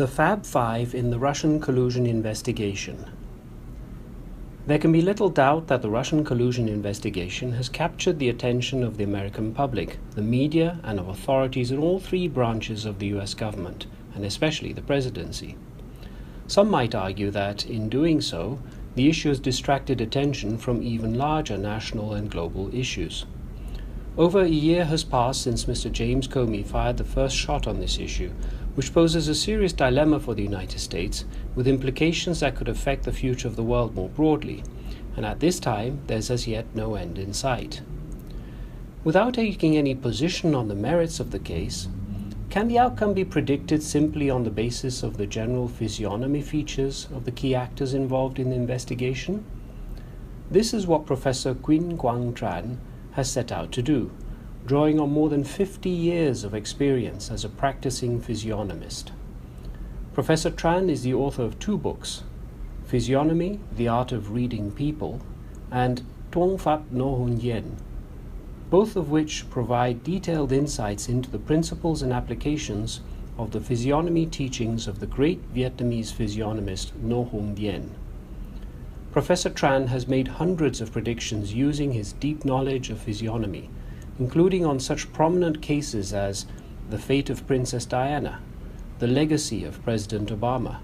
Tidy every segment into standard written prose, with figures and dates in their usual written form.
The Fab Five in the Russian collusion investigation. There can be little doubt that the Russian collusion investigation has captured the attention of the American public, the media, and of authorities in all three branches of the US government, and especially the presidency. Some might argue that, in doing so, the issue has distracted attention from even larger national and global issues. Over a year has passed since Mr. James Comey fired the first shot on this issue, which poses a serious dilemma for the United States, with implications that could affect the future of the world more broadly, and at this time there's as yet no end in sight. Without taking any position on the merits of the case, can the outcome be predicted simply on the basis of the general physiognomy features of the key actors involved in the investigation? This is what Professor Quyen Quang Tran has set out to do, drawing on more than 50 years of experience as a practicing physiognomist. Professor Tran is the author of two books, Physiognomy, The Art of Reading People, and Tuong Phap Ngô Hùng Diễn, both of which provide detailed insights into the principles and applications of the physiognomy teachings of the great Vietnamese physiognomist Ngô Hùng Diễn. Professor Tran has made hundreds of predictions using his deep knowledge of physiognomy, including on such prominent cases as the fate of Princess Diana, the legacy of President Obama,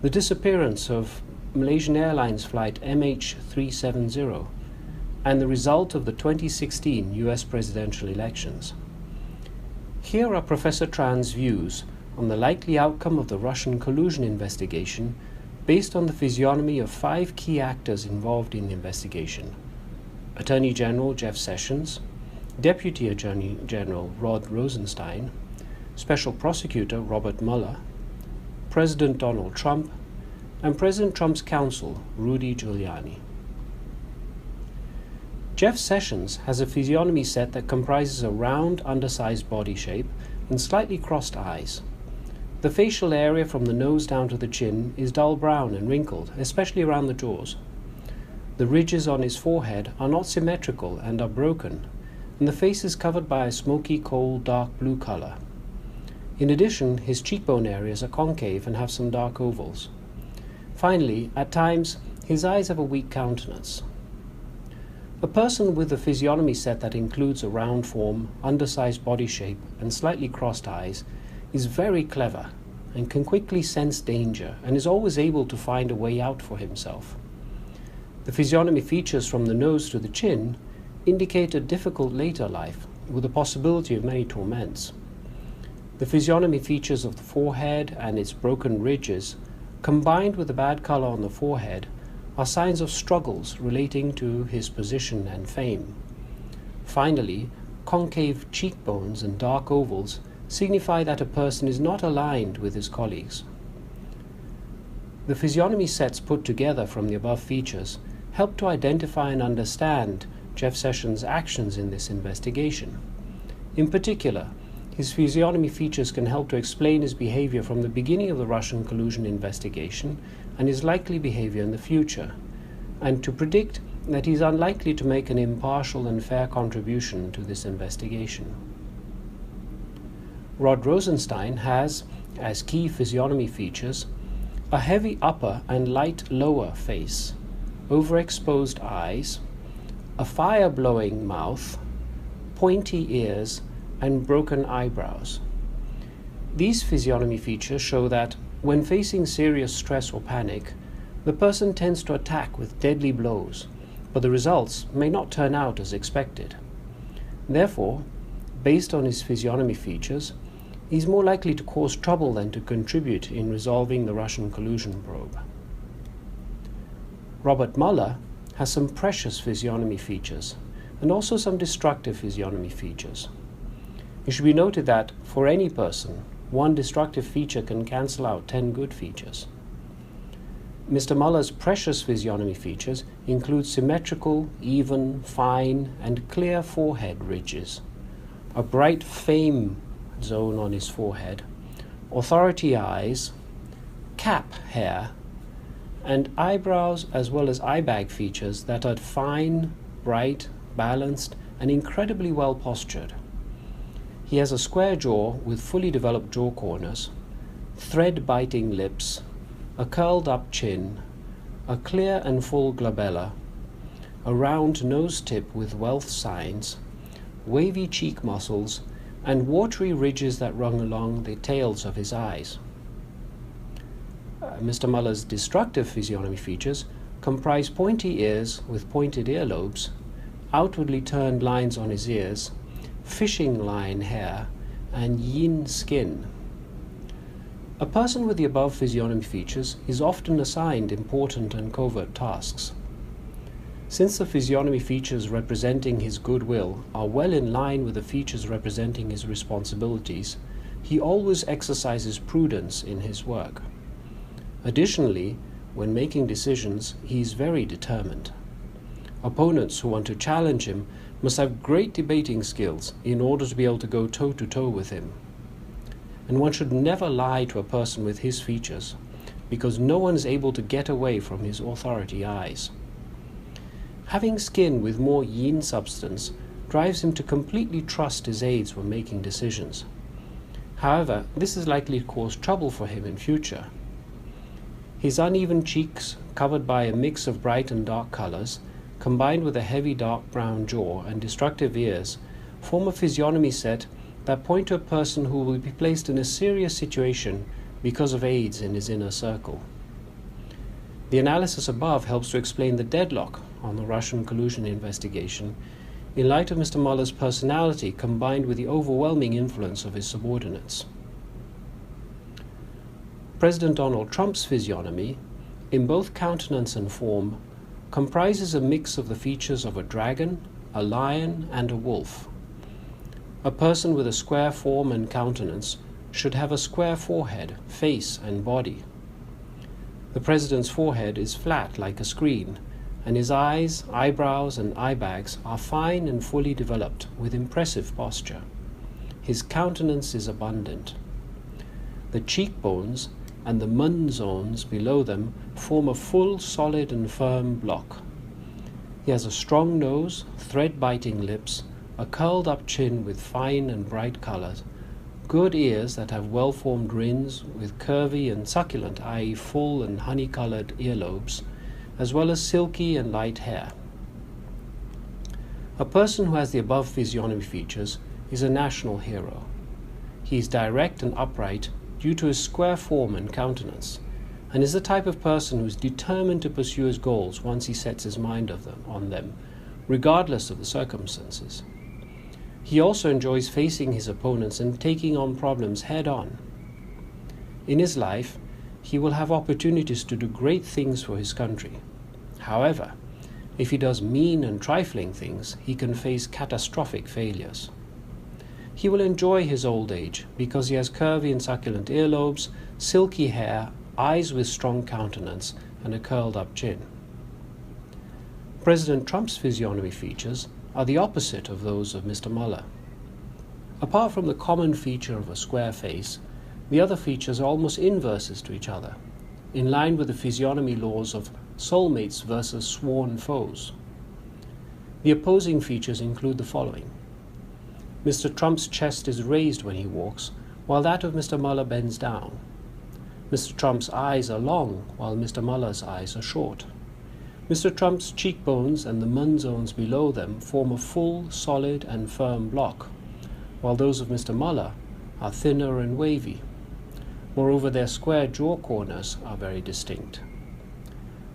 the disappearance of Malaysian Airlines flight MH370, and the result of the 2016 US presidential elections. Here are Professor Tran's views on the likely outcome of the Russian collusion investigation based on the physiognomy of five key actors involved in the investigation: Attorney General Jeff Sessions, Deputy Attorney General Rod Rosenstein, Special Prosecutor Robert Mueller, President Donald Trump, and President Trump's counsel, Rudy Giuliani. Jeff Sessions has a physiognomy set that comprises a round, undersized body shape and slightly crossed eyes. The facial area from the nose down to the chin is dull brown and wrinkled, especially around the jaws. The ridges on his forehead are not symmetrical and are broken, and the face is covered by a smoky coal dark blue color. In addition, his cheekbone areas are concave and have some dark ovals. Finally, at times, his eyes have a weak countenance. A person with a physiognomy set that includes a round form, undersized body shape, and slightly crossed eyes is very clever and can quickly sense danger and is always able to find a way out for himself. The physiognomy features from the nose to the chin indicate a difficult later life with the possibility of many torments. The physiognomy features of the forehead and its broken ridges, combined with the bad color on the forehead, are signs of struggles relating to his position and fame. Finally, concave cheekbones and dark ovals signify that a person is not aligned with his colleagues. The physiognomy sets put together from the above features help to identify and understand Jeff Sessions' actions in this investigation. In particular, his physiognomy features can help to explain his behavior from the beginning of the Russian collusion investigation and his likely behavior in the future, and to predict that he is unlikely to make an impartial and fair contribution to this investigation. Rod Rosenstein has, as key physiognomy features, a heavy upper and light lower face, overexposed eyes, a fire-blowing mouth, pointy ears, and broken eyebrows. These physiognomy features show that, when facing serious stress or panic, the person tends to attack with deadly blows, but the results may not turn out as expected. Therefore, based on his physiognomy features, he is more likely to cause trouble than to contribute in resolving the Russian collusion probe. Robert Mueller has some precious physiognomy features and also some destructive physiognomy features. It should be noted that, for any person, one destructive feature can cancel out 10 good features. Mr. Mueller's precious physiognomy features include symmetrical, even, fine, and clear forehead ridges, a bright fame zone on his forehead, authority eyes, cap hair, and eyebrows as well as eye bag features that are fine, bright, balanced, and incredibly well postured. He has a square jaw with fully developed jaw corners, thread-biting lips, a curled-up chin, a clear and full glabella, a round nose tip with wealth signs, wavy cheek muscles, and watery ridges that run along the tails of his eyes. Mr. Mueller's destructive physiognomy features comprise pointy ears with pointed earlobes, outwardly turned lines on his ears, fishing line hair, and yin skin. A person with the above physiognomy features is often assigned important and covert tasks. Since the physiognomy features representing his goodwill are well in line with the features representing his responsibilities, he always exercises prudence in his work. Additionally, when making decisions, he is very determined. Opponents who want to challenge him must have great debating skills in order to be able to go toe-to-toe with him. And one should never lie to a person with his features, because no one is able to get away from his authority eyes. Having skin with more yin substance drives him to completely trust his aides when making decisions. However, this is likely to cause trouble for him in future. His uneven cheeks, covered by a mix of bright and dark colors, combined with a heavy dark brown jaw and destructive ears, form a physiognomy set that point to a person who will be placed in a serious situation because of aides in his inner circle. The analysis above helps to explain the deadlock on the Russian collusion investigation in light of Mr. Mueller's personality combined with the overwhelming influence of his subordinates. President Donald Trump's physiognomy, in both countenance and form, comprises a mix of the features of a dragon, a lion, and a wolf. A person with a square form and countenance should have a square forehead, face, and body. The president's forehead is flat like a screen, and his eyes, eyebrows, and eye bags are fine and fully developed with impressive posture. His countenance is abundant. The cheekbones and the mun zones below them form a full, solid, and firm block. He has a strong nose, thread-biting lips, a curled-up chin with fine and bright colors, good ears that have well-formed rings with curvy and succulent, i.e. full and honey-colored earlobes, as well as silky and light hair. A person who has the above physiognomy features is a national hero. He is direct and upright due to his square form and countenance, and is the type of person who is determined to pursue his goals once he sets his mind on them, regardless of the circumstances. He also enjoys facing his opponents and taking on problems head-on. In his life, he will have opportunities to do great things for his country. However, if he does mean and trifling things, he can face catastrophic failures. He will enjoy his old age because he has curvy and succulent earlobes, silky hair, eyes with strong countenance, and a curled-up chin. President Trump's physiognomy features are the opposite of those of Mr. Mueller. Apart from the common feature of a square face, the other features are almost inverses to each other, in line with the physiognomy laws of soulmates versus sworn foes. The opposing features include the following. Mr. Trump's chest is raised when he walks, while that of Mr. Mueller bends down. Mr. Trump's eyes are long, while Mr. Mueller's eyes are short. Mr. Trump's cheekbones and the mun zones below them form a full, solid, and firm block, while those of Mr. Mueller are thinner and wavy. Moreover, their square jaw corners are very distinct.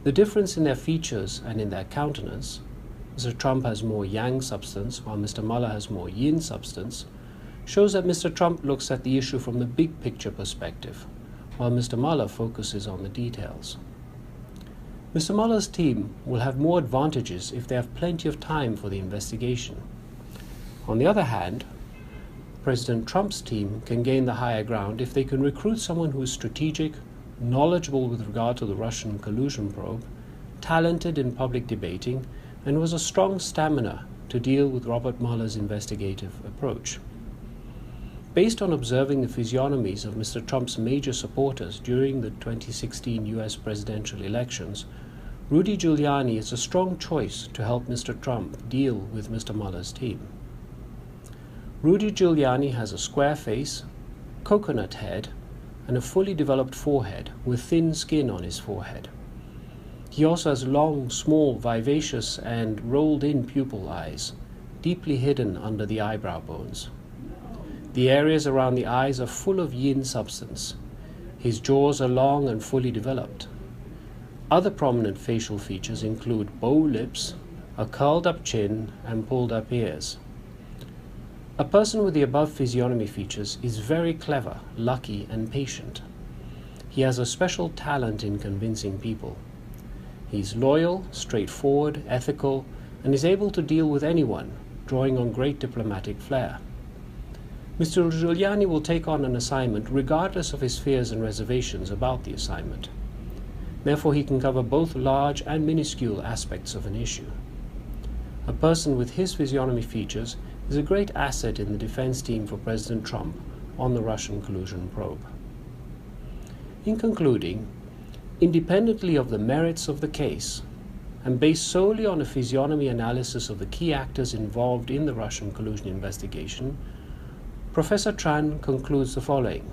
The difference in their features and in their countenance, Mr. Trump has more yang substance while Mr. Mueller has more yin substance, shows that Mr. Trump looks at the issue from the big picture perspective, while Mr. Mueller focuses on the details. Mr. Mueller's team will have more advantages if they have plenty of time for the investigation. On the other hand, President Trump's team can gain the higher ground if they can recruit someone who is strategic, knowledgeable with regard to the Russian collusion probe, talented in public debating, and who has a strong stamina to deal with Robert Mueller's investigative approach. Based on observing the physiognomies of Mr. Trump's major supporters during the 2016 US presidential elections, Rudy Giuliani is a strong choice to help Mr. Trump deal with Mr. Mueller's team. Rudy Giuliani has a square face, coconut head, and a fully developed forehead with thin skin on his forehead. He also has long, small, vivacious and rolled-in pupil eyes, deeply hidden under the eyebrow bones. The areas around the eyes are full of yin substance. His jaws are long and fully developed. Other prominent facial features include bow lips, a curled-up chin, and pulled-up ears. A person with the above physiognomy features is very clever, lucky, and patient. He has a special talent in convincing people. He is loyal, straightforward, ethical, and is able to deal with anyone, drawing on great diplomatic flair. Mr. Giuliani will take on an assignment regardless of his fears and reservations about the assignment. Therefore, he can cover both large and minuscule aspects of an issue. A person with his physiognomy features is a great asset in the defense team for President Trump on the Russian collusion probe. In concluding, independently of the merits of the case, and based solely on a physiognomy analysis of the key actors involved in the Russian collusion investigation, Professor Tran concludes the following.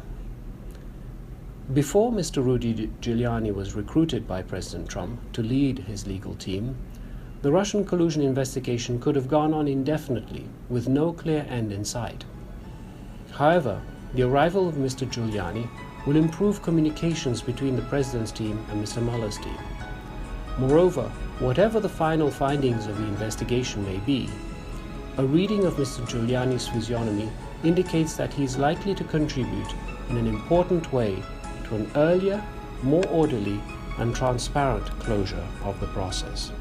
Before Mr. Rudy Giuliani was recruited by President Trump to lead his legal team, the Russian collusion investigation could have gone on indefinitely with no clear end in sight. However, the arrival of Mr. Giuliani will improve communications between the President's team and Mr. Mueller's team. Moreover, whatever the final findings of the investigation may be, a reading of Mr. Giuliani's physiognomy indicates that he is likely to contribute in an important way to an earlier, more orderly, and transparent closure of the process.